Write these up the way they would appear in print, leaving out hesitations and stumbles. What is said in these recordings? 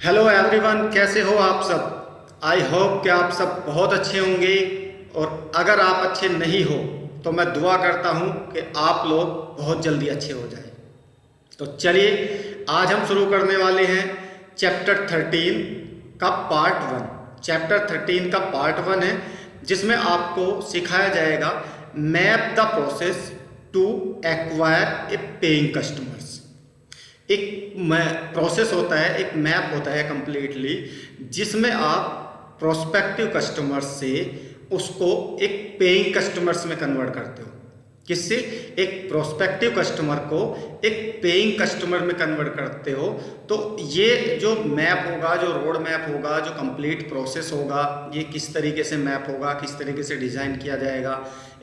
Hello everyone, कैसे हो आप सब। आई होप कि आप सब बहुत अच्छे होंगे। और अगर आप अच्छे नहीं हो तो मैं दुआ करता हूं कि आप लोग बहुत जल्दी अच्छे हो जाएं। तो चलिए आज हम शुरू करने वाले हैं चैप्टर 13 का पार्ट 1। चैप्टर 13 का पार्ट 1 है जिसमें आपको सिखाया जाएगा map the process to acquire a paying customers. एक प्रोसेस होता है, एक मैप होता है कंप्लीटली, जिसमें आप प्रोस्पेक्टिव कस्टमर से उसको एक पेइंग कस्टमर्स में कन्वर्ट करते हो। किससे? एक प्रोस्पेक्टिव कस्टमर को एक पेइंग कस्टमर में कन्वर्ट करते हो। तो ये जो मैप होगा, जो रोड मैप होगा, जो कंप्लीट प्रोसेस होगा, ये किस तरीके से मैप होगा, किस तरीके से डिज़ाइन किया जाएगा,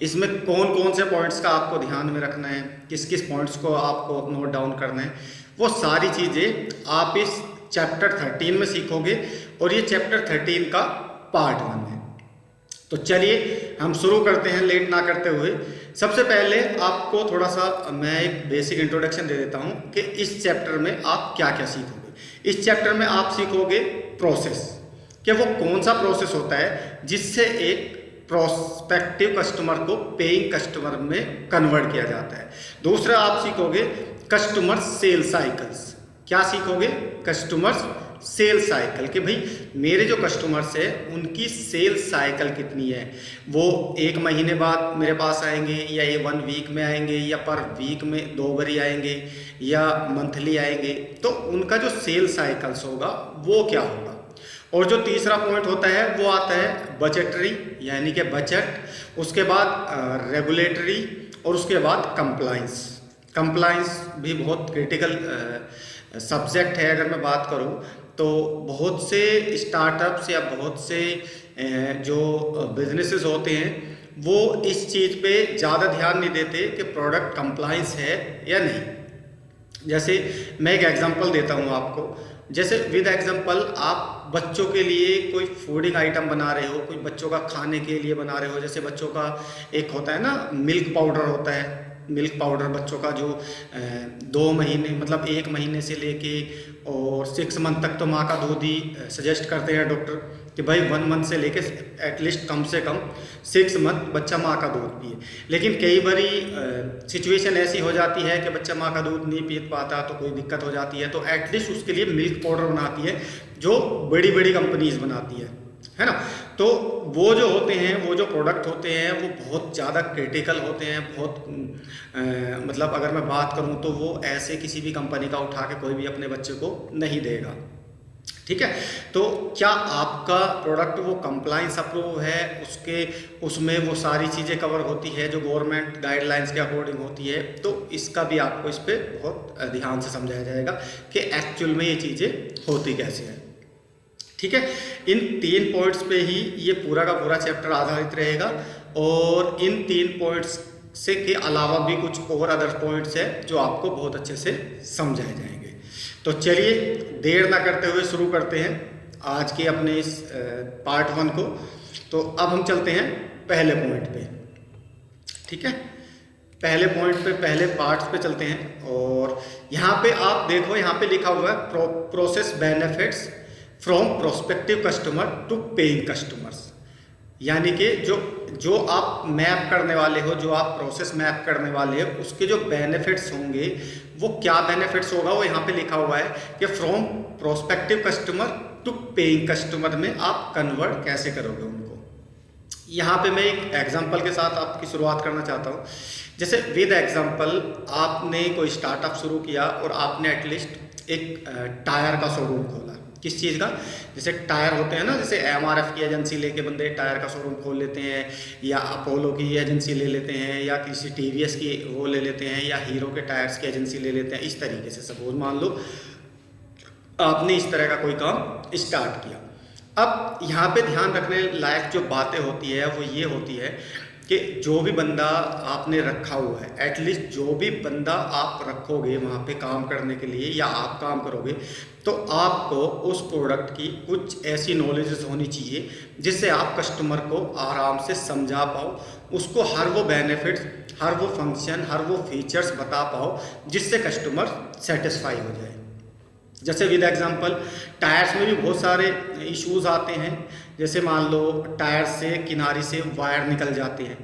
इसमें कौन कौन से पॉइंट्स का आपको ध्यान में रखना है, किस किस पॉइंट्स को आपको नोट डाउन करना है, वो सारी चीज़ें आप इस चैप्टर 13 में सीखोगे। और ये चैप्टर 13 का पार्ट 1 है। तो चलिए हम शुरू करते हैं लेट ना करते हुए। सबसे पहले आपको थोड़ा सा मैं एक बेसिक इंट्रोडक्शन दे देता हूं कि इस चैप्टर में आप क्या क्या सीखोगे। इस चैप्टर में आप सीखोगे प्रोसेस, कि वो कौन सा प्रोसेस होता है जिससे एक प्रोस्पेक्टिव कस्टमर को पेइंग कस्टमर में कन्वर्ट किया जाता है। दूसरा आप सीखोगे कस्टमर सेल साइकिल्स। क्या सीखोगे? कस्टमर सेल साइकिल, कि भाई मेरे जो कस्टमर्स है उनकी सेल साइकिल कितनी है। वो एक महीने बाद मेरे पास आएंगे, या ये 1 वीक में आएंगे, या पर वीक में 2 बारी आएंगे, या मंथली आएंगे। तो उनका जो सेल साइकिल्स होगा वो क्या होगा। और जो तीसरा पॉइंट होता है वो आता है बजटरी, यानी कि बजट। उसके बाद रेगुलेटरी, और उसके बाद कंप्लाइंस। कंप्लाइंस भी बहुत क्रिटिकल सब्जेक्ट है। अगर मैं बात करूं तो बहुत से स्टार्टअप्स या बहुत से जो बिजनेसेस होते हैं वो इस चीज़ पे ज़्यादा ध्यान नहीं देते कि प्रोडक्ट कंप्लाइंस है या नहीं। जैसे मैं एक एग्जांपल देता हूँ आपको। जैसे विद एग्जांपल, आप बच्चों के लिए कोई फूडिंग आइटम बना रहे हो, कोई बच्चों का खाने के लिए बना रहे हो। जैसे बच्चों का एक होता है ना, मिल्क पाउडर होता है। मिल्क पाउडर बच्चों का जो 2 महीने, मतलब 1 महीने से लेके और 6 मंथ तक तो माँ का दूध ही सजेस्ट करते हैं डॉक्टर, कि भाई 1 मंथ से लेके एटलीस्ट कम से कम 6 मंथ बच्चा माँ का दूध पिए। लेकिन कई बारी सिचुएशन ऐसी हो जाती है कि बच्चा माँ का दूध नहीं पी पाता, तो कोई दिक्कत हो जाती है। तो एटलीस्ट उसके लिए मिल्क पाउडर बनाती है, जो बड़ी बड़ी कंपनीज बनाती है ना। तो वो जो होते हैं, वो जो प्रोडक्ट होते हैं, वो बहुत ज़्यादा क्रिटिकल होते हैं। बहुत मतलब अगर मैं बात करूं तो वो ऐसे किसी भी कंपनी का उठा के कोई भी अपने बच्चे को नहीं देगा। ठीक है। तो क्या आपका प्रोडक्ट वो कंप्लाइंस अप्रूव है, उसमें वो सारी चीज़ें कवर होती है जो गवर्नमेंट गाइडलाइंस के अकॉर्डिंग होती है। तो इसका भी आपको इस पर बहुत ध्यान से समझाया जाएगा कि एक्चुअल में ये चीज़ें होती कैसे हैं। ठीक है। इन 3 पॉइंट्स पे ही ये पूरा का पूरा चैप्टर आधारित रहेगा। और इन 3 पॉइंट्स से के अलावा भी कुछ और अदर पॉइंट्स है जो आपको बहुत अच्छे से समझाए जाएंगे। तो चलिए देर ना करते हुए शुरू करते हैं आज के अपने इस पार्ट 1 को। तो अब हम चलते हैं पहले पॉइंट पे। ठीक है। पहले पॉइंट पे, पहले पार्ट्स पे चलते हैं। और यहाँ पे आप देखो, यहाँ पे लिखा हुआ है process benefits from prospective customer to paying customers. यानी कि जो आप मैप करने वाले हो, जो आप प्रोसेस मैप करने वाले हो, उसके जो बेनिफिट्स होंगे वो क्या बेनिफिट्स होगा, वो यहाँ पे लिखा हुआ है कि from prospective customer to paying customer में आप कन्वर्ट कैसे करोगे उनको। यहाँ पे मैं एक एग्जांपल के साथ आपकी शुरुआत करना चाहता हूँ। जैसे विद एग्जांपल, आपने कोई स्टार्टअप शुरू किया और आपने एटलीस्ट एक टायर का शोरूम खोला। किस चीज़ का? जैसे टायर होते हैं ना, जैसे MRF की एजेंसी लेके बंदे टायर का शोरूम खोल लेते हैं, या अपोलो की एजेंसी ले लेते हैं, या किसी TVS की वो ले लेते हैं, या हीरो के टायर्स की एजेंसी ले लेते हैं। इस तरीके से सपोज मान लो आपने इस तरह का कोई काम स्टार्ट किया। अब यहाँ पे ध्यान रखने लायक जो बातें होती है वो ये होती है कि जो भी बंदा आपने रखा हुआ है, एटलीस्ट जो भी बंदा आप रखोगे वहाँ पे काम करने के लिए, या आप काम करोगे, तो आपको उस प्रोडक्ट की कुछ ऐसी नॉलेजेस होनी चाहिए जिससे आप कस्टमर को आराम से समझा पाओ, उसको हर वो बेनिफिट्स, हर वो फंक्शन, हर वो फीचर्स बता पाओ जिससे कस्टमर सेटिस्फाई हो जाए। जैसे विद एग्जांपल टायर्स में भी बहुत सारे इश्यूज आते हैं। जैसे मान लो टायर से किनारे से वायर निकल जाते हैं,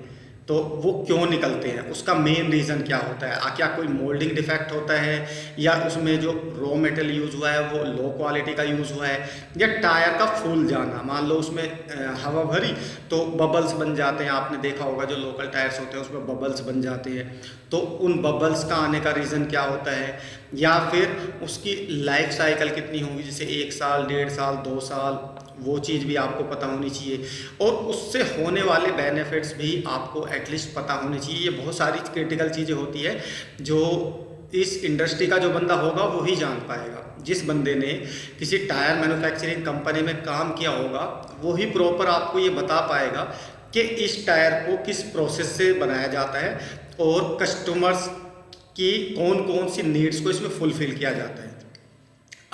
तो वो क्यों निकलते हैं, उसका मेन रीज़न क्या होता है? क्या कोई मोल्डिंग डिफेक्ट होता है, या उसमें जो रॉ मटेरियल यूज़ हुआ है वो लो क्वालिटी का यूज़ हुआ है, या टायर का फूल जाना, मान लो उसमें हवा भरी तो बबल्स बन जाते हैं। आपने देखा होगा जो लोकल टायर्स होते हैं उसमें बबल्स बन जाते हैं, तो उन बबल्स का आने का रीज़न क्या होता है? या फिर उसकी लाइफ साइकिल कितनी होगी, जैसे 1 साल, 1.5 साल, 2 साल, वो चीज़ भी आपको पता होनी चाहिए। और उससे होने वाले बेनिफिट्स भी आपको एटलीस्ट पता होने चाहिए। ये बहुत सारी क्रिटिकल चीज़ें होती है जो इस इंडस्ट्री का जो बंदा होगा वो ही जान पाएगा। जिस बंदे ने किसी टायर मैन्युफैक्चरिंग कंपनी में काम किया होगा वो ही प्रॉपर आपको ये बता पाएगा कि इस टायर को किस प्रोसेस से बनाया जाता है और कस्टमर्स की कौन कौन सी नीड्स को इसमें फुलफिल किया जाता है।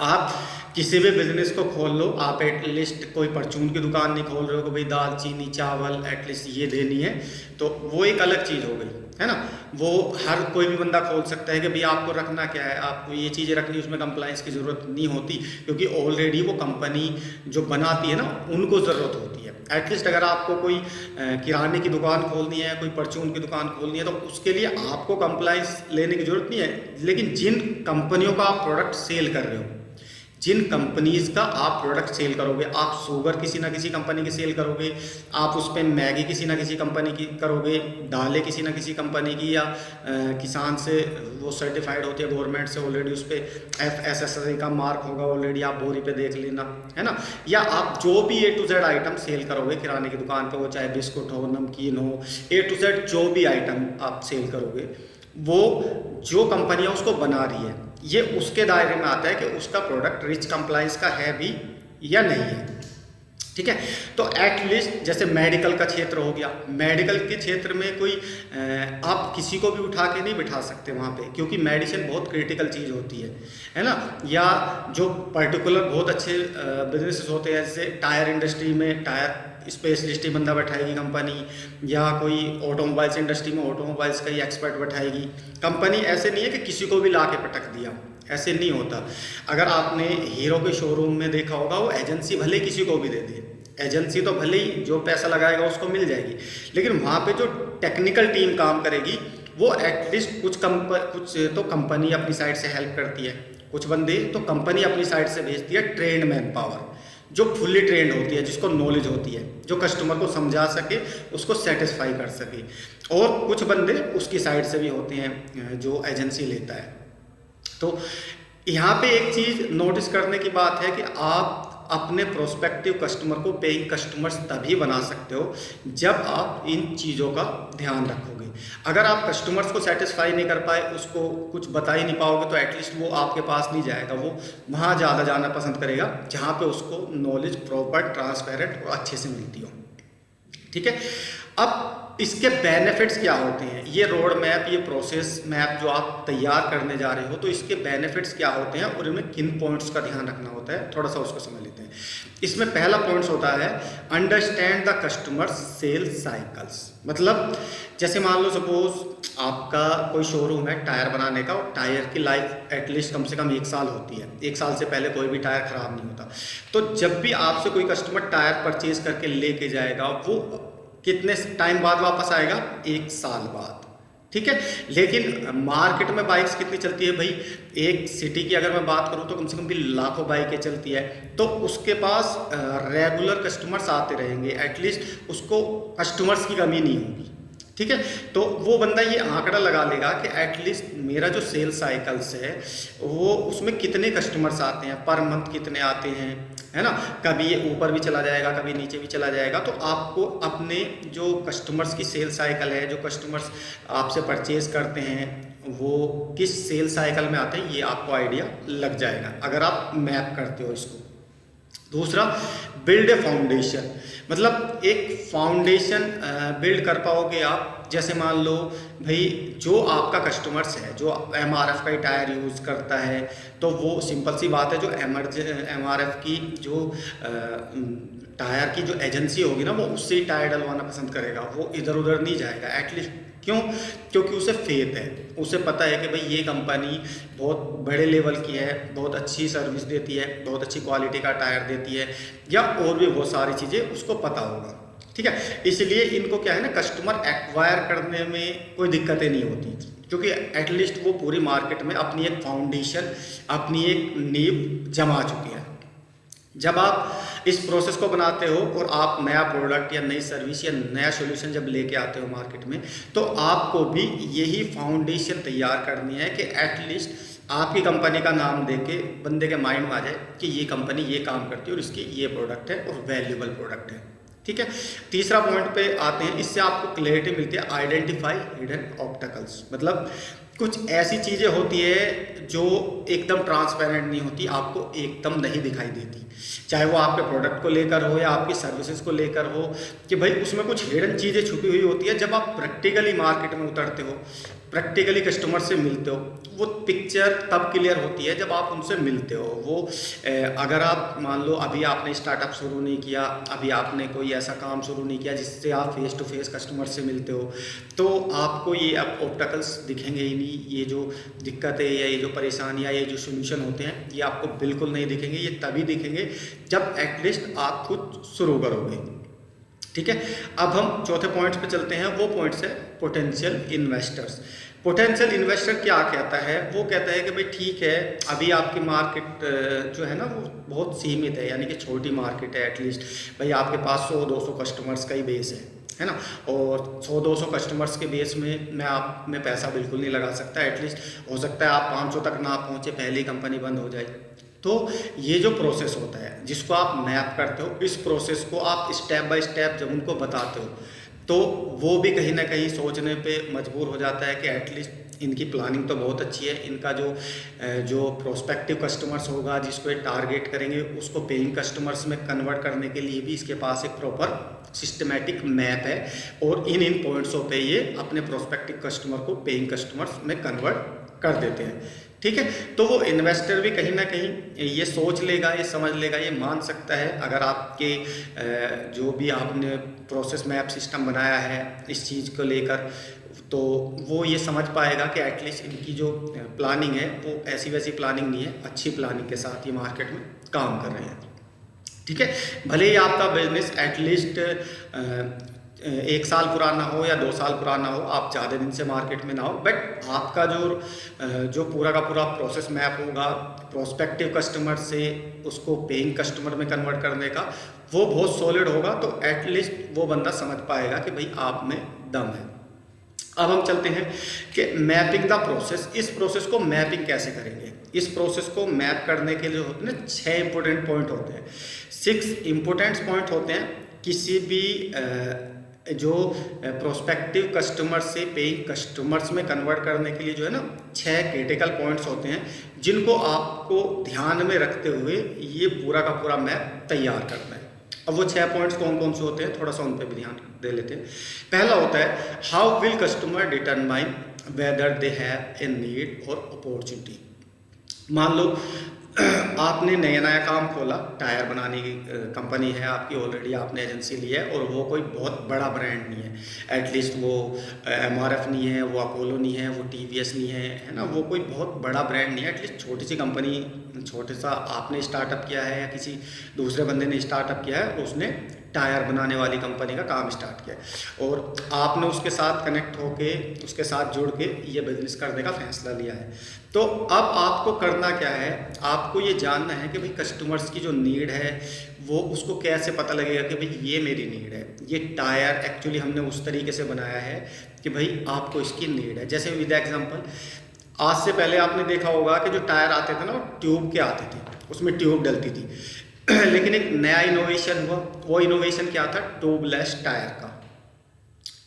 आप किसी भी बिजनेस को खोल लो, आप एटलीस्ट कोई परचून की दुकान नहीं खोल रहे हो कि भाई दाल चीनी चावल एटलीस्ट ये देनी है, तो वो एक अलग चीज़ हो गई, है ना। वो हर कोई भी बंदा खोल सकता है कि भाई आपको रखना क्या है, आपको ये चीज़ें रखनी, उसमें कंप्लाइंस की ज़रूरत नहीं होती, क्योंकि ऑलरेडी वो कंपनी जो बनाती है ना उनको ज़रूरत होती है। एटलीस्ट अगर आपको कोई किराने की दुकान खोलनी है, कोई परचून की दुकान खोलनी है, तो उसके लिए आपको कंप्लाइंस लेने की ज़रूरत नहीं है। लेकिन जिन कंपनियों का आप प्रोडक्ट सेल कर रहे हो, जिन कंपनीज़ का आप प्रोडक्ट सेल करोगे, आप शुगर किसी ना किसी कंपनी की सेल करोगे, आप उस पर मैगी किसी ना किसी कंपनी की करोगे, दालें किसी ना किसी कंपनी की, या किसान से वो सर्टिफाइड होती है गवर्नमेंट से, ऑलरेडी उस पर FSSAI का मार्क होगा, ऑलरेडी आप बोरी पे देख लेना, है ना। या आप जो भी A to Z item sell करोगे किराने की दुकान पे, वो चाहे बिस्कुट हो, नमकीन हो, A to Z जो भी आइटम आप सेल करोगे, वो जो कंपनियां उसको बना रही है, ये उसके दायरे में आता है कि उसका प्रोडक्ट रिच कंप्लाइंस का है भी या नहीं है, ठीक है। तो एटलीस्ट जैसे मेडिकल का क्षेत्र हो गया, मेडिकल के क्षेत्र में कोई आप किसी को भी उठा के नहीं बिठा सकते वहाँ पे, क्योंकि मेडिसिन बहुत क्रिटिकल चीज़ होती है ना। या जो पर्टिकुलर बहुत अच्छे बिजनेसेस होते हैं, जैसे टायर इंडस्ट्री में टायर स्पेशलिस्ट ही बंदा बैठाएगी कंपनी, या कोई ऑटोमोबाइल्स इंडस्ट्री में ऑटोमोबाइल्स का ही एक्सपर्ट बैठाएगी कंपनी। ऐसे नहीं है कि किसी को भी ला के पटक दिया, ऐसे नहीं होता। अगर आपने हीरो के शोरूम में देखा होगा, वो एजेंसी भले किसी को भी दे दे, एजेंसी तो भले ही जो पैसा लगाएगा उसको मिल जाएगी, लेकिन वहाँ पे जो टेक्निकल टीम काम करेगी वो एटलीस्ट कुछ तो कंपनी अपनी साइड से हेल्प करती है, कुछ बंदे तो कंपनी अपनी साइड से भेजती है ट्रेंड मैन पावर, जो फुल्ली ट्रेंड होती है, जिसको नॉलेज होती है, जो कस्टमर को समझा सके, उसको सेटिस्फाई कर सके। और कुछ बंदे उसकी साइड से भी होते हैं जो एजेंसी लेता है। तो यहाँ पे एक चीज़ नोटिस करने की बात है कि आप अपने प्रोस्पेक्टिव कस्टमर को पेइंग कस्टमर्स तभी बना सकते हो जब आप इन चीज़ों का ध्यान रखोगे। अगर आप कस्टमर्स को सेटिस्फाई नहीं कर पाए, उसको कुछ बता ही नहीं पाओगे, तो एटलीस्ट वो आपके पास नहीं जाएगा, वो वहाँ ज़्यादा जाना पसंद करेगा जहाँ पे उसको नॉलेज प्रॉपर, ट्रांसपेरेंट और अच्छे से मिलती हो, ठीक है। अब इसके बेनिफिट्स क्या होते हैं, ये रोड मैप, ये प्रोसेस मैप जो आप तैयार करने जा रहे हो, तो इसके बेनिफिट्स क्या होते हैं और इनमें किन पॉइंट्स का ध्यान रखना होता है, थोड़ा सा उसको समझ लेते हैं। इसमें पहला पॉइंट्स होता है understand the customer sale cycles. मतलब जैसे मान लो सपोज आपका कोई शोरूम है टायर बनाने का, और टायर की लाइफ एटलीस्ट कम से कम 1 साल होती है, 1 साल से पहले कोई भी टायर खराब नहीं होता। तो जब भी आपसे कोई कस्टमर टायर परचेज करके लेके जाएगा, वो कितने टाइम बाद वापस आएगा? 1 साल बाद, ठीक है। लेकिन मार्केट में बाइक्स कितनी चलती है भाई, एक सिटी की अगर मैं बात करूं तो कम से कम भी लाखों बाइकें चलती है, तो उसके पास रेगुलर कस्टमर्स आते रहेंगे, एटलीस्ट उसको कस्टमर्स की कमी नहीं होगी, ठीक है। तो वो बंदा ये आंकड़ा लगा लेगा कि एटलीस्ट मेरा जो सेल साइकिल्स है वो उसमें कितने कस्टमर्स आते हैं, पर मंथ कितने आते हैं, है ना। कभी ये ऊपर भी चला जाएगा, कभी नीचे भी चला जाएगा। तो आपको अपने जो कस्टमर्स की सेल साइकिल है, जो कस्टमर्स आपसे परचेज करते हैं वो किस सेल साइकिल में आते हैं, ये आपको आइडिया लग जाएगा अगर आप मैप करते हो इसको। दूसरा, बिल्ड ए फाउंडेशन, मतलब एक फाउंडेशन बिल्ड कर पाओगे आप। जैसे मान लो भाई जो आपका कस्टमर्स है जो MRF का ही टायर यूज़ करता है, तो वो सिंपल सी बात है, जो MRF की जो टायर की जो एजेंसी होगी ना, वो उससे ही टायर डलवाना पसंद करेगा, वो इधर उधर नहीं जाएगा। एटलीस्ट क्यों? क्योंकि उसे फेथ है, उसे पता है कि भाई ये कंपनी बहुत बड़े लेवल की है, बहुत अच्छी सर्विस देती है, बहुत अच्छी क्वालिटी का टायर देती है, या और भी बहुत सारी चीज़ें उसको पता होगा। ठीक है, इसलिए इनको क्या है ना, कस्टमर एक्वायर करने में कोई दिक्कतें नहीं होती, क्योंकि एटलीस्ट वो पूरी मार्केट में अपनी एक फाउंडेशन, अपनी एक नींव जमा चुकी है। जब आप इस प्रोसेस को बनाते हो और आप नया प्रोडक्ट या नई सर्विस या नया सॉल्यूशन जब लेके आते हो मार्केट में, तो आपको भी यही फाउंडेशन तैयार करनी है कि एटलीस्ट आपकी कंपनी का नाम देके बंदे के माइंड में आ जाए कि ये कंपनी ये काम करती है और इसकी ये प्रोडक्ट है और वैल्यूएबल प्रोडक्ट है। ठीक है, तीसरा पॉइंट पे आते हैं, इससे आपको क्लैरिटी मिलती है, आइडेंटिफाई हिडन ऑब्स्टैकल्स। मतलब कुछ ऐसी चीज़ें होती है जो एकदम ट्रांसपेरेंट नहीं होती, आपको एकदम नहीं दिखाई देती, चाहे वो आपके प्रोडक्ट को लेकर हो या आपकी सर्विसेज को लेकर हो, कि भाई उसमें कुछ हिडन चीज़ें छुपी हुई होती है। जब आप प्रैक्टिकली मार्केट में उतरते हो, प्रैक्टिकली कस्टमर से मिलते हो, वो पिक्चर तब क्लियर होती है जब आप उनसे मिलते हो। वो अगर आप मान लो अभी आपने स्टार्टअप शुरू नहीं किया, अभी आपने कोई ऐसा काम शुरू नहीं किया जिससे आप फेस टू फेस कस्टमर से मिलते हो, तो आपको ये ऑब्स्टैकल्स दिखेंगे ही नहीं। ये जो दिक्कतें या ये जो परेशानियाँ, ये जो सोल्यूशन होते हैं, ये आपको बिल्कुल नहीं दिखेंगे। ये तभी दिखेंगे जब एटलीस्ट आप खुद शुरू करोगे। ठीक है, अब हम चौथे पॉइंट्स पे चलते हैं। वो पॉइंट्स है पोटेंशियल इन्वेस्टर्स। पोटेंशियल इन्वेस्टर क्या कहता है? वो कहता है कि भाई ठीक है, अभी आपकी मार्केट जो है ना वो बहुत सीमित है, यानी कि छोटी मार्केट है। एटलीस्ट भाई आपके पास 100-200 कस्टमर्स का ही बेस है ना, और 100-200 कस्टमर्स के बेस में मैं आप में पैसा बिल्कुल नहीं लगा सकता। एटलीस्ट हो सकता है आप 500 तक ना पहुँचे, पहले ही कंपनी बंद हो जाए। तो ये जो प्रोसेस होता है जिसको आप मैप करते हो, इस प्रोसेस को आप स्टेप बाय स्टेप जब उनको बताते हो, तो वो भी कहीं ना कहीं सोचने पे मजबूर हो जाता है कि एटलीस्ट इनकी प्लानिंग तो बहुत अच्छी है, इनका जो प्रोस्पेक्टिव कस्टमर्स होगा जिसको ये टारगेट करेंगे, उसको पेइंग कस्टमर्स में कन्वर्ट करने के लिए भी इसके पास एक प्रॉपर सिस्टमैटिक मैप है, और इन पॉइंट्सों पे ये अपने प्रोस्पेक्टिव कस्टमर को पेइंग कस्टमर्स में कन्वर्ट कर देते हैं। ठीक है, तो वो इन्वेस्टर भी कहीं ना कहीं ये सोच लेगा, ये समझ लेगा, ये मान सकता है, अगर आपके जो भी आपने प्रोसेस मैप सिस्टम बनाया है इस चीज़ को लेकर, तो वो ये समझ पाएगा कि एटलीस्ट इनकी जो प्लानिंग है वो ऐसी वैसी प्लानिंग नहीं है, अच्छी प्लानिंग के साथ ये मार्केट में काम कर रहे हैं। ठीक है, भले ही आपका बिजनेस एटलीस्ट 1 साल पुराना हो या 2 साल पुराना हो, आप ज़्यादा दिन से मार्केट में ना हो, बट आपका जो पूरा का पूरा प्रोसेस मैप होगा प्रोस्पेक्टिव कस्टमर से उसको पेइंग कस्टमर में कन्वर्ट करने का, वो बहुत सॉलिड होगा, तो एटलीस्ट वो बंदा समझ पाएगा कि भाई आप में दम है। अब हम चलते हैं कि मैपिंग द प्रोसेस। इस प्रोसेस को मैपिंग कैसे करेंगे? इस प्रोसेस को मैप करने के लिए होते हैं 6 इंपॉर्टेंट पॉइंट होते हैं, 6 इंपॉर्टेंट पॉइंट होते हैं। किसी भी जो प्रोस्पेक्टिव कस्टमर से पेइंग कस्टमर्स में कन्वर्ट करने के लिए जो है ना 6 क्रिटिकल पॉइंट्स होते हैं, जिनको आपको ध्यान में रखते हुए ये पूरा का पूरा मैप तैयार करना है। अब वो 6 पॉइंट्स कौन कौन से होते हैं, थोड़ा सा उन पर भी ध्यान दे लेते हैं। पहला होता है, how will customer determine whether they have a need और अपॉर्चुनिटी। मान लो आपने नया नया काम खोला, टायर बनाने की कंपनी है आपकी, ऑलरेडी आपने एजेंसी ली है, और वो कोई बहुत बड़ा ब्रांड नहीं है, एटलीस्ट वो MRF नहीं है, वो अपोलो नहीं है, वो TVS नहीं है ना, वो कोई बहुत बड़ा ब्रांड नहीं है। एटलीस्ट छोटी सी कंपनी, छोटे सा आपने स्टार्टअप किया है या किसी दूसरे बंदे ने स्टार्टअप किया है, उसने टायर बनाने वाली कंपनी का काम स्टार्ट किया, और आपने उसके साथ कनेक्ट होके, उसके साथ जुड़ के ये बिजनेस करने का फैसला लिया है। तो अब आपको करना क्या है, आपको ये जानना है कि भाई कस्टमर्स की जो नीड है वो उसको कैसे पता लगेगा कि भाई ये मेरी नीड है, ये टायर एक्चुअली हमने उस तरीके से बनाया है कि भाई आपको इसकी नीड है। जैसे विद एग्जांपल, आज से पहले आपने देखा होगा कि जो टायर आते थे ना वो ट्यूब के आते थे, उसमें ट्यूब डलती थी लेकिन एक नया इनोवेशन हुआ, वो इनोवेशन क्या था, ट्यूबलेस टायर का।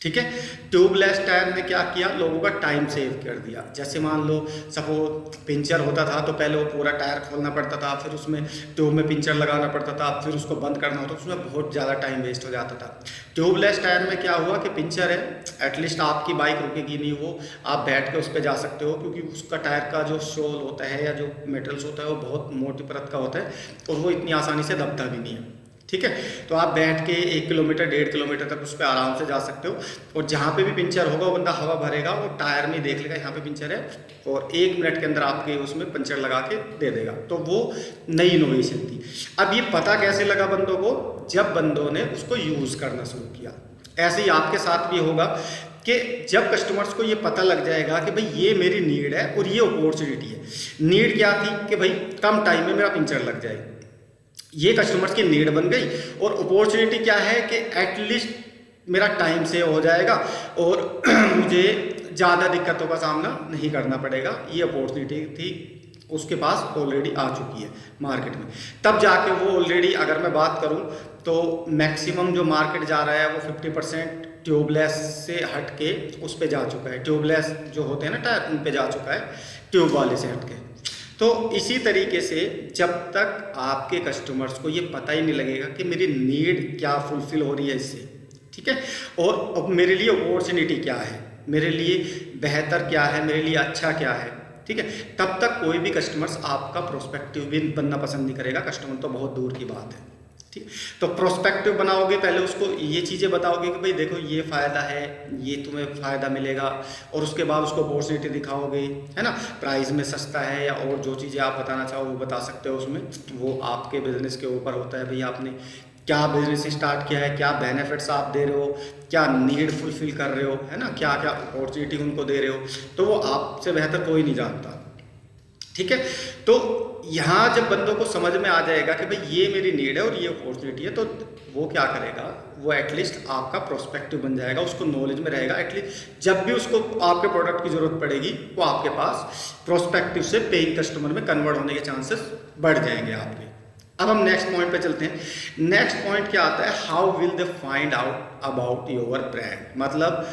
ठीक है, ट्यूबलेस टायर ने क्या किया, लोगों का टाइम सेव कर दिया। जैसे मान लो सपोज पिंचर होता था तो पहले वो पूरा टायर खोलना पड़ता था, फिर उसमें ट्यूब में पिंचर लगाना पड़ता था, फिर उसको बंद करना होता, उसमें बहुत ज़्यादा टाइम वेस्ट हो जाता था। ट्यूबलेस टायर में क्या हुआ कि पिंचर है, एटलीस्ट आपकी बाइक रुकेगी नहीं, वो आप बैठ के उस पर जा सकते हो, क्योंकि उसका टायर का जो शोल होता है या जो मेटल्स होता है वो बहुत मोटी परत का होता है, और वो इतनी आसानी से दबता भी नहीं है। ठीक है। तो आप बैठ के 1 किलोमीटर 1.5 किलोमीटर तक उस पर आराम से जा सकते हो, और जहाँ पे भी पंचर होगा वो बंदा हवा भरेगा, वो टायर में देख लेगा यहाँ पे पंचर है, और 1 मिनट के अंदर आपके उसमें पंचर लगा के दे देगा। तो वो नई इनोवेशन थी। अब ये पता कैसे लगा बंदों को? जब बंदों ने उसको यूज़ करना शुरू किया। ऐसे ही आपके साथ भी होगा कि जब कस्टमर्स को ये पता लग जाएगा कि भाई ये मेरी नीड है और ये अपॉर्चुनिटी है। नीड क्या थी? कि भाई कम टाइम में मेरा पंचर लग जाए, ये कस्टमर्स की नीड बन गई। और अपॉर्चुनिटी क्या है कि एटलीस्ट मेरा टाइम सेव हो जाएगा और मुझे ज़्यादा दिक्कतों का सामना नहीं करना पड़ेगा। ये अपॉर्चुनिटी थी, उसके पास ऑलरेडी आ चुकी है मार्केट में। तब जाके वो ऑलरेडी, अगर मैं बात करूं तो मैक्सिमम जो मार्केट जा रहा है वो 50% ट्यूबलेस से हट के उस पे जा चुका है। ट्यूबलेस जो होते हैं ना टायर, उन पे जा चुका है, ट्यूब वाले से हट के। तो इसी तरीके से जब तक आपके कस्टमर्स को ये पता ही नहीं लगेगा कि मेरी नीड क्या फुलफिल हो रही है इससे, ठीक है, और अब मेरे लिए अपॉर्चुनिटी क्या है, मेरे लिए बेहतर क्या है, मेरे लिए अच्छा क्या है, ठीक है, तब तक कोई भी कस्टमर्स आपका प्रोस्पेक्टिव भी बनना पसंद नहीं करेगा। कस्टमर तो बहुत दूर की बात है, ठीक। तो प्रोस्पेक्टिव बनाओगे, पहले उसको ये चीज़ें बताओगे कि भाई देखो ये फ़ायदा है, ये तुम्हें फ़ायदा मिलेगा, और उसके बाद उसको अपॉर्चुनिटी दिखाओगे, है ना। प्राइस में सस्ता है या और जो चीज़ें आप बताना चाहो वो बता सकते हो उसमें। वो आपके बिजनेस के ऊपर होता है, भाई आपने क्या बिजनेस स्टार्ट किया है, क्या बेनिफिट्स आप दे रहे हो, क्या नीड फुलफिल कर रहे हो, है ना, क्या क्या अपॉर्चुनिटी उनको दे रहे हो। तो वो आपसे बेहतर कोई नहीं जानता, ठीक है। तो यहाँ जब बंदों को समझ में आ जाएगा कि भाई ये मेरी नीड है और ये अपॉर्चुनिटी है, तो वो क्या करेगा, वो एटलीस्ट आपका प्रोस्पेक्टिव बन जाएगा, उसको नॉलेज में रहेगा। एटलीस्ट जब भी उसको आपके प्रोडक्ट की ज़रूरत पड़ेगी, वो आपके पास प्रोस्पेक्टिव से पेइंग कस्टमर में कन्वर्ट होने के चांसेस बढ़ जाएंगे आपके। अब हम नेक्स्ट पॉइंट पे चलते हैं। नेक्स्ट पॉइंट क्या आता है? How will they find out about your brand. मतलब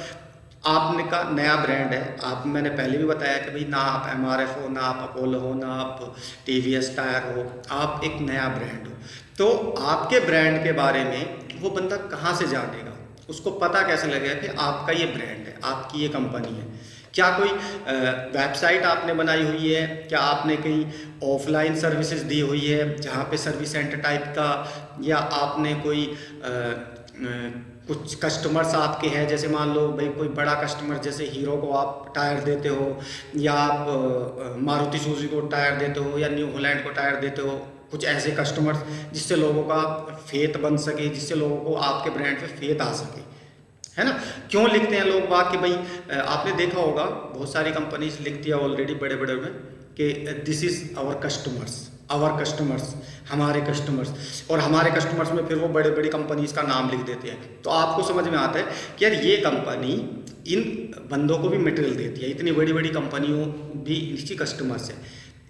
आपने का नया ब्रांड है, आप, मैंने पहले भी बताया कि भाई ना आप MRF हो, ना आप अपोलो हो, ना आप TVS टायर हो, आप एक नया ब्रांड हो। तो आपके ब्रांड के बारे में वो बंदा कहाँ से जानेगा? उसको पता कैसे लगेगा कि आपका ये ब्रांड है, आपकी ये कंपनी है? क्या कोई वेबसाइट आपने बनाई हुई है? क्या आपने कहीं ऑफलाइन सर्विसेज दी हुई है जहाँ पे सर्विस सेंटर टाइप का, या आपने कोई कुछ कस्टमर्स आपके हैं, जैसे मान लो भाई कोई बड़ा कस्टमर, जैसे हीरो को आप टायर देते हो, या आप मारुति सुजुकी को टायर देते हो, या न्यू हॉलैंड को टायर देते हो। कुछ ऐसे कस्टमर्स जिससे लोगों का फेथ बन सके, जिससे लोगों को आपके ब्रांड पे फेथ आ सके, है ना। क्यों लिखते हैं लोग बात कि भाई, आपने देखा होगा बहुत सारी कंपनीज लिखती है ऑलरेडी बड़े बड़े में कि दिस इज़ आवर कस्टमर्स, हमारे कस्टमर्स, और हमारे कस्टमर्स में फिर वो बड़े बड़ी कंपनीज का नाम लिख देते हैं। तो आपको समझ में आता है कि यार ये कंपनी इन बंदों को भी मटेरियल देती है। इतनी बड़ी बड़ी कंपनियों भी इनकी कस्टमर्स है,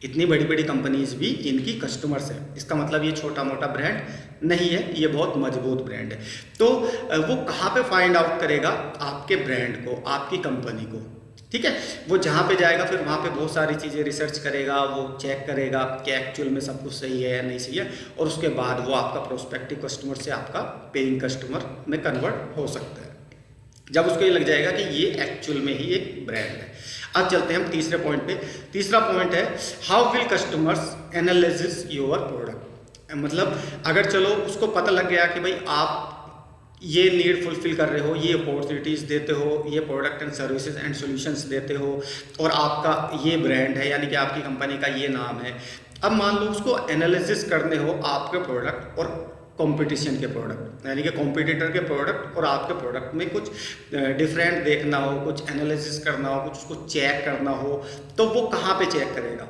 इतनी बड़ी बड़ी कंपनीज भी इनकी कस्टमर्स है। इसका मतलब ये छोटा मोटा ब्रांड नहीं है, ये बहुत मजबूत ब्रांड है। तो वो कहाँ पे फाइंड आउट करेगा आपके ब्रांड को, आपकी कंपनी को, ठीक है। वो जहाँ पे जाएगा फिर वहाँ पे बहुत सारी चीज़ें रिसर्च करेगा, वो चेक करेगा कि एक्चुअल में सब कुछ सही है या नहीं सही है, और उसके बाद वो आपका प्रोस्पेक्टिव कस्टमर से आपका पेइंग कस्टमर में कन्वर्ट हो सकता है, जब उसको ये लग जाएगा कि ये एक्चुअल में ही एक ब्रांड है। अब चलते हैं हम तीसरे पॉइंट पे। तीसरा पॉइंट है how will customers analysis your product. मतलब अगर चलो उसको पता लग गया कि भाई आप ये नीड फुलफिल कर रहे हो, ये अपॉर्चुनिटीज़ देते हो, ये product and services and solutions देते हो, और आपका ये ब्रांड है, यानी कि आपकी कंपनी का ये नाम है। अब मान लो उसको एनालिसिस करने हो आपके प्रोडक्ट और कंपटीशन के प्रोडक्ट, यानी कि कॉम्पिटिटर के प्रोडक्ट और आपके प्रोडक्ट में कुछ डिफरेंट देखना हो, कुछ एनालिसिस करना हो, कुछ उसको चेक करना हो, तो वो कहाँ पे चेक करेगा?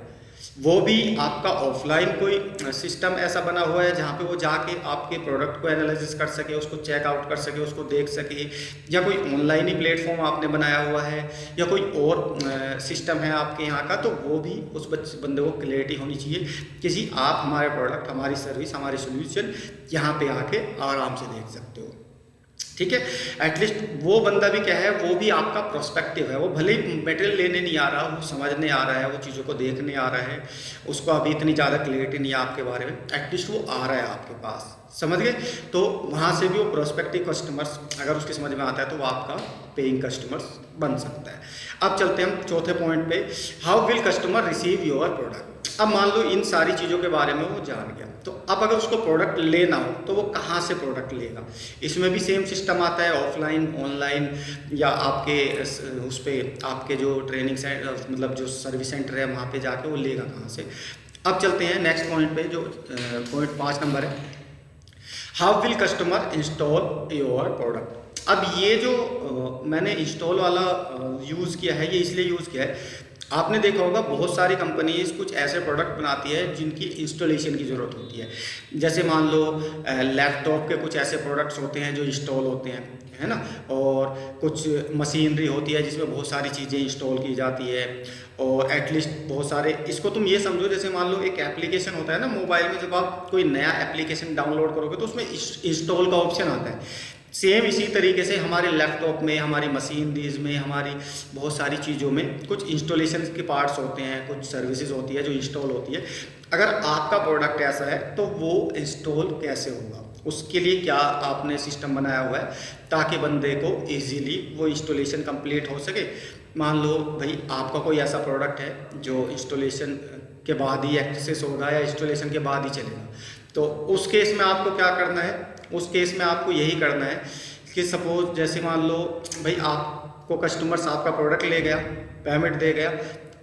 वो भी आपका ऑफलाइन कोई सिस्टम ऐसा बना हुआ है जहाँ पे वो जाके आपके प्रोडक्ट को एनालिसिस कर सके, उसको चेक आउट कर सके, उसको देख सके, या कोई ऑनलाइन ही प्लेटफॉर्म आपने बनाया हुआ है, या कोई और सिस्टम है आपके यहाँ का, तो वो भी उस बंदे को क्लियरिटी होनी चाहिए कि जी आप हमारे प्रोडक्ट, हमारी सर्विस, हमारी सोल्यूशन यहाँ पे आके आराम से देख सकते हो, ठीक है। एटलीस्ट वो बंदा भी क्या है, वो भी आपका प्रोस्पेक्टिव है। वो भले ही मटेरियल लेने नहीं आ रहा, वो समझने आ रहा है, वो चीज़ों को देखने आ रहा है, उसको अभी इतनी ज़्यादा क्लियरिटी नहीं है आपके बारे में, एटलीस्ट वो आ रहा है आपके पास, समझ गए। तो वहाँ से भी वो प्रोस्पेक्टिव कस्टमर्स अगर उसके समझ में आता है तो वो आपका पेइंग कस्टमर्स बन सकता है। अब चलते हैं हम चौथे पॉइंट पे, how will customer receive your product. अब मान लो इन सारी चीज़ों के बारे में वो जान गया, तो अब अगर उसको प्रोडक्ट लेना हो तो वो कहाँ से प्रोडक्ट लेगा। इसमें भी सेम सिस्टम आता है, ऑफलाइन, ऑनलाइन, या आपके उस पर आपके जो ट्रेनिंग सेंटर मतलब जो सर्विस सेंटर है वहाँ पे जाके वो लेगा कहाँ से। अब चलते हैं नेक्स्ट पॉइंट पे, जो पॉइंट 5 नंबर है, how will customer install your product. अब ये जो मैंने इंस्टॉल वाला यूज़ किया है, ये इसलिए यूज़ किया है, आपने देखा होगा बहुत सारी कंपनीज कुछ ऐसे प्रोडक्ट बनाती है जिनकी इंस्टॉलेशन की ज़रूरत होती है। जैसे मान लो लैपटॉप के कुछ ऐसे प्रोडक्ट्स होते हैं जो इंस्टॉल होते हैं, है ना, और कुछ मशीनरी होती है जिसमें बहुत सारी चीज़ें इंस्टॉल की जाती है, और एटलीस्ट बहुत सारे, इसको तुम ये समझो जैसे मान लो एक एप्लीकेशन होता है ना मोबाइल में, जब आप कोई नया एप्लीकेशन डाउनलोड करोगे तो उसमें इंस्टॉल का ऑप्शन आता है। सेम इसी तरीके से हमारे लैपटॉप में, हमारी मशीनरीज में, हमारी बहुत सारी चीज़ों में कुछ इंस्टॉलेशन के पार्ट्स होते हैं, कुछ सर्विसेज होती है जो इंस्टॉल होती है। अगर आपका प्रोडक्ट ऐसा है तो वो इंस्टॉल कैसे होगा, उसके लिए क्या आपने सिस्टम बनाया हुआ है ताकि बंदे को इजीली वो इंस्टॉलेशन कंप्लीट हो सके। मान लो भाई आपका कोई ऐसा प्रोडक्ट है जो इंस्टॉलेशन के बाद ही एक्सेस होगा या इंस्टॉलेशन के बाद ही चलेगा, तो उस केस में आपको क्या करना है, उस केस में आपको यही करना है कि सपोज जैसे मान लो भाई आपको कस्टमर्स आपका प्रोडक्ट ले गया, पेमेंट दे गया,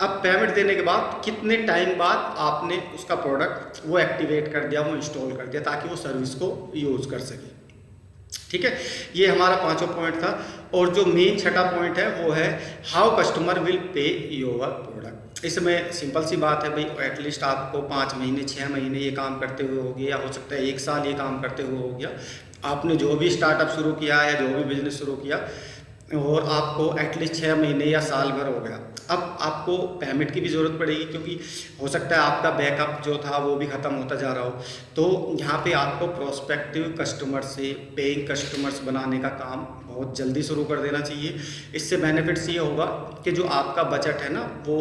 अब पेमेंट देने के बाद कितने टाइम बाद आपने उसका प्रोडक्ट वो एक्टिवेट कर दिया, वो इंस्टॉल कर दिया ताकि वो सर्विस को यूज़ कर सके। ठीक है, ये हमारा 5वां पॉइंट था। और जो मेन 6वां पॉइंट है वो है how customer will pay your product. इसमें सिंपल सी बात है भाई, एटलीस्ट आपको 5 महीने 6 महीने ये काम करते हुए हो गया, या हो सकता है 1 साल ये काम करते हुए हो गया, आपने जो भी स्टार्टअप शुरू किया या जो भी बिजनेस शुरू किया, और आपको एटलीस्ट 6 महीने या साल भर हो गया। अब आपको पेमेंट की भी ज़रूरत पड़ेगी, क्योंकि हो सकता है आपका बैकअप जो था वो भी ख़त्म होता जा रहा हो। तो यहाँ पे आपको प्रोस्पेक्टिव कस्टमर से पेइंग कस्टमर्स बनाने का काम बहुत जल्दी शुरू कर देना चाहिए। इससे बेनिफिट्स ये होगा कि जो आपका बजट है ना वो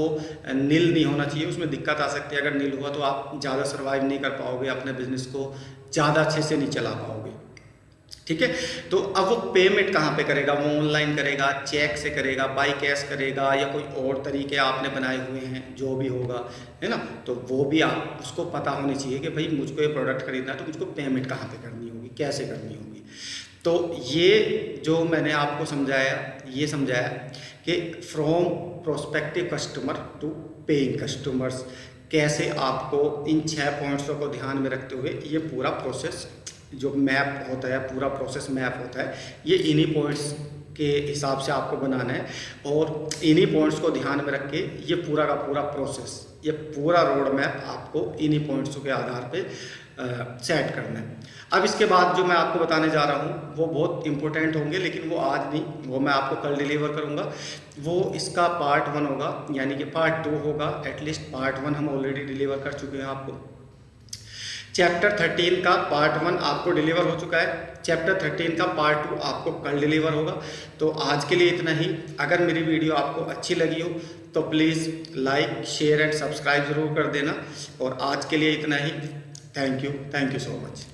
नील नहीं होना चाहिए, उसमें दिक्कत आ सकती है। अगर नील हुआ तो आप ज़्यादा सर्वाइव नहीं कर पाओगे, अपने बिजनेस को ज़्यादा अच्छे से नहीं चला पाओगे। ठीक है, तो अब वो पेमेंट कहाँ पे करेगा, वो ऑनलाइन करेगा, चेक से करेगा, बाई कैश करेगा, या कोई और तरीके आपने बनाए हुए हैं, जो भी होगा, है ना, तो वो भी आप उसको पता होनी चाहिए कि भाई मुझको ये प्रोडक्ट खरीदना है तो मुझको पेमेंट कहाँ पे करनी होगी, कैसे करनी होगी। तो ये जो मैंने आपको समझाया, ये समझाया कि from prospective customer to paying customers, कैसे आपको इन 6 पॉइंट्सों को ध्यान में रखते हुए ये पूरा प्रोसेस जो मैप होता है, पूरा प्रोसेस मैप होता है, ये इन्हीं पॉइंट्स के हिसाब से आपको बनाना है। और इन्हीं पॉइंट्स को ध्यान में रख के ये पूरा का पूरा प्रोसेस, ये पूरा रोड मैप आपको इन्हीं पॉइंट्सों के आधार पे सेट करना है। अब इसके बाद जो मैं आपको बताने जा रहा हूँ वो बहुत इंपॉर्टेंट होंगे, लेकिन वो आज नहीं, वो मैं आपको कल डिलीवर करूँगा। वो इसका पार्ट 1 होगा, यानी कि पार्ट 2 होगा। एटलीस्ट पार्ट 1 हम ऑलरेडी डिलीवर कर चुके हैं आपको। चैप्टर 13 का पार्ट 1 आपको डिलीवर हो चुका है, चैप्टर 13 का पार्ट 2 आपको कल डिलीवर होगा। तो आज के लिए इतना ही। अगर मेरी वीडियो आपको अच्छी लगी हो तो please like, share and subscribe ज़रूर कर देना। और आज के लिए इतना ही। Thank you so much.